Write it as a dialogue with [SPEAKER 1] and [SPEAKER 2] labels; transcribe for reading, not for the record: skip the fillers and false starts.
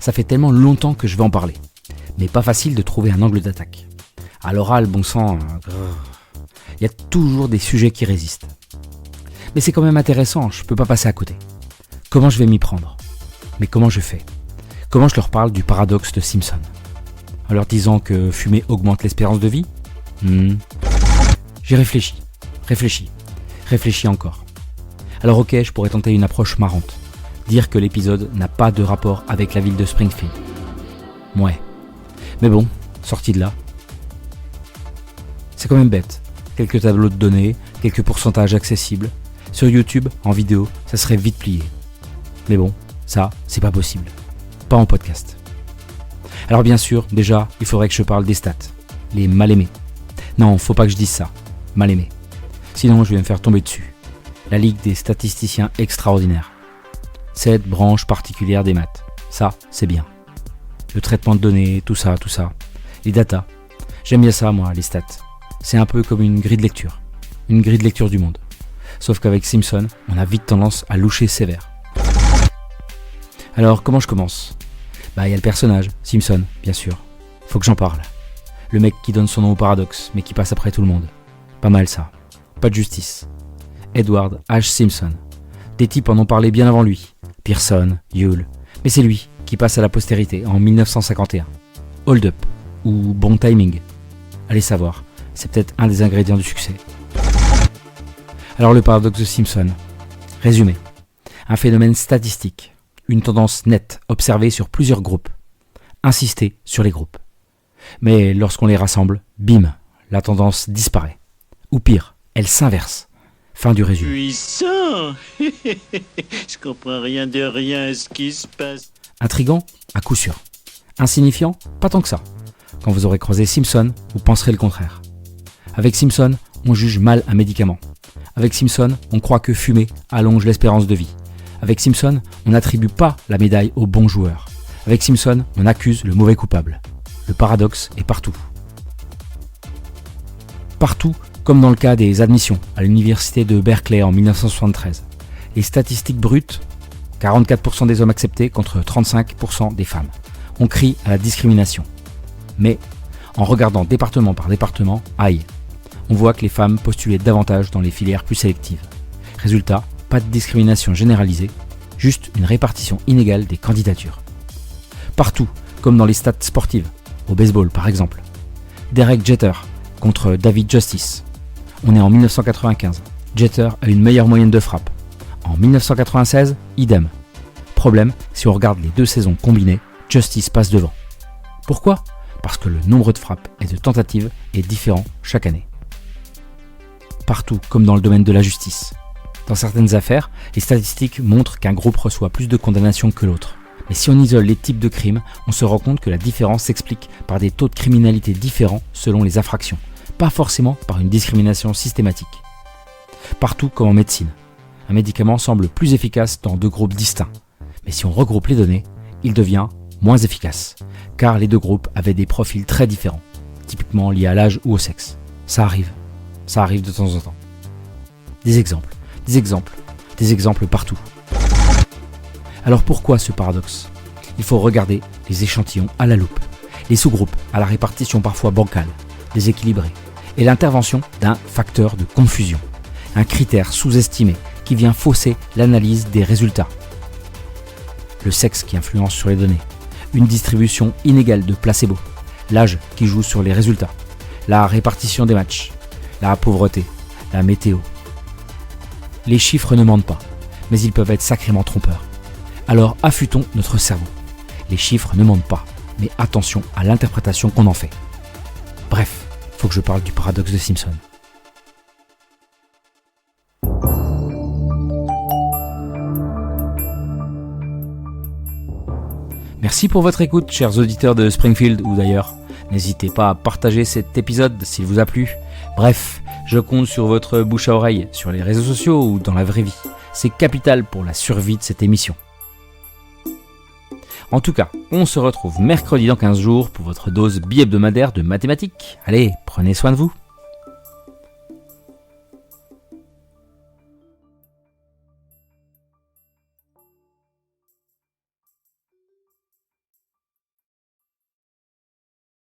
[SPEAKER 1] Ça fait tellement longtemps que je vais en parler. Mais pas facile de trouver un angle d'attaque. À l'oral, bon sang, il y a toujours des sujets qui résistent. Mais c'est quand même intéressant, je peux pas passer à côté. Comment je vais m'y prendre ? Mais comment je fais ? Comment je leur parle du paradoxe de Simpson ? En leur disant que fumer augmente l'espérance de vie ? J'ai réfléchi encore. Alors ok, je pourrais tenter une approche marrante. Dire que l'épisode n'a pas de rapport avec la ville de Springfield. Ouais. Mais bon, sorti de là. C'est quand même bête. Quelques tableaux de données, quelques pourcentages accessibles. Sur YouTube, en vidéo, ça serait vite plié. Mais bon, ça, c'est pas possible. Pas en podcast. Alors bien sûr, déjà, il faudrait que je parle des stats. Les mal aimés. Non, faut pas que je dise ça. Mal aimés. Sinon, je vais me faire tomber dessus. La Ligue des statisticiens extraordinaires. Cette branche particulière des maths. Ça, c'est bien. Le traitement de données, tout ça. Les datas. J'aime bien ça, moi, les stats. C'est un peu comme une grille de lecture. Une grille de lecture du monde. Sauf qu'avec Simpson, on a vite tendance à loucher sévère. Alors, comment je commence ? Il y a le personnage, Simpson, bien sûr. Faut que j'en parle. Le mec qui donne son nom au paradoxe, mais qui passe après tout le monde. Pas mal ça. Pas de justice. Edward H. Simpson. Des types en ont parlé bien avant lui. Pearson, Yule. Mais c'est lui qui passe à la postérité en 1951. Hold Up, ou Bon Timing. Allez savoir, c'est peut-être un des ingrédients du succès. Alors le paradoxe de Simpson. Résumé. Un phénomène statistique. Une tendance nette observée sur plusieurs groupes. Insister sur les groupes. Mais lorsqu'on les rassemble, bim, la tendance disparaît. Ou pire, elle s'inverse. Fin du résumé.
[SPEAKER 2] Puissant. Je comprends rien de rien à ce qui se passe.
[SPEAKER 1] Intriguant, à coup sûr. Insignifiant, pas tant que ça. Quand vous aurez croisé Simpson, vous penserez le contraire. Avec Simpson, on juge mal un médicament. Avec Simpson, on croit que fumer allonge l'espérance de vie. Avec Simpson, on n'attribue pas la médaille au bon joueur. Avec Simpson, on accuse le mauvais coupable. Le paradoxe est partout. Partout, comme dans le cas des admissions à l'université de Berkeley en 1973. Les statistiques brutes, 44% des hommes acceptés contre 35% des femmes. On crie à la discrimination. Mais, en regardant département par département, aïe, on voit que les femmes postulaient davantage dans les filières plus sélectives. Résultat, pas de discrimination généralisée, juste une répartition inégale des candidatures. Partout, comme dans les stats sportives, au baseball par exemple. Derek Jeter contre David Justice. On est en 1995. Jeter a une meilleure moyenne de frappe. En 1996, idem. Problème, si on regarde les deux saisons combinées, Justice passe devant. Pourquoi ? Parce que le nombre de frappes et de tentatives est différent chaque année. Partout, comme dans le domaine de la justice. Dans certaines affaires, les statistiques montrent qu'un groupe reçoit plus de condamnations que l'autre. Mais si on isole les types de crimes, on se rend compte que la différence s'explique par des taux de criminalité différents selon les infractions, pas forcément par une discrimination systématique. Partout comme en médecine, un médicament semble plus efficace dans deux groupes distincts. Mais si on regroupe les données, il devient moins efficace, car les deux groupes avaient des profils très différents, typiquement liés à l'âge ou au sexe. Ça arrive de temps en temps. Des exemples partout. Alors pourquoi ce paradoxe ? Il faut regarder les échantillons à la loupe, les sous-groupes à la répartition parfois bancale, déséquilibrée, et l'intervention d'un facteur de confusion, un critère sous-estimé qui vient fausser l'analyse des résultats. Le sexe qui influence sur les données, une distribution inégale de placebo, l'âge qui joue sur les résultats, la répartition des matchs, la pauvreté, la météo. Les chiffres ne mentent pas, mais ils peuvent être sacrément trompeurs. Alors affûtons notre cerveau. Les chiffres ne mentent pas, mais attention à l'interprétation qu'on en fait. Bref, faut que je parle du paradoxe de Simpson. Merci pour votre écoute, chers auditeurs de Springfield ou d'ailleurs. N'hésitez pas à partager cet épisode s'il vous a plu. Bref, je compte sur votre bouche à oreille, sur les réseaux sociaux ou dans la vraie vie. C'est capital pour la survie de cette émission. En tout cas, on se retrouve mercredi dans 15 jours pour votre dose bi-hebdomadaire de mathématiques. Allez, prenez soin de vous.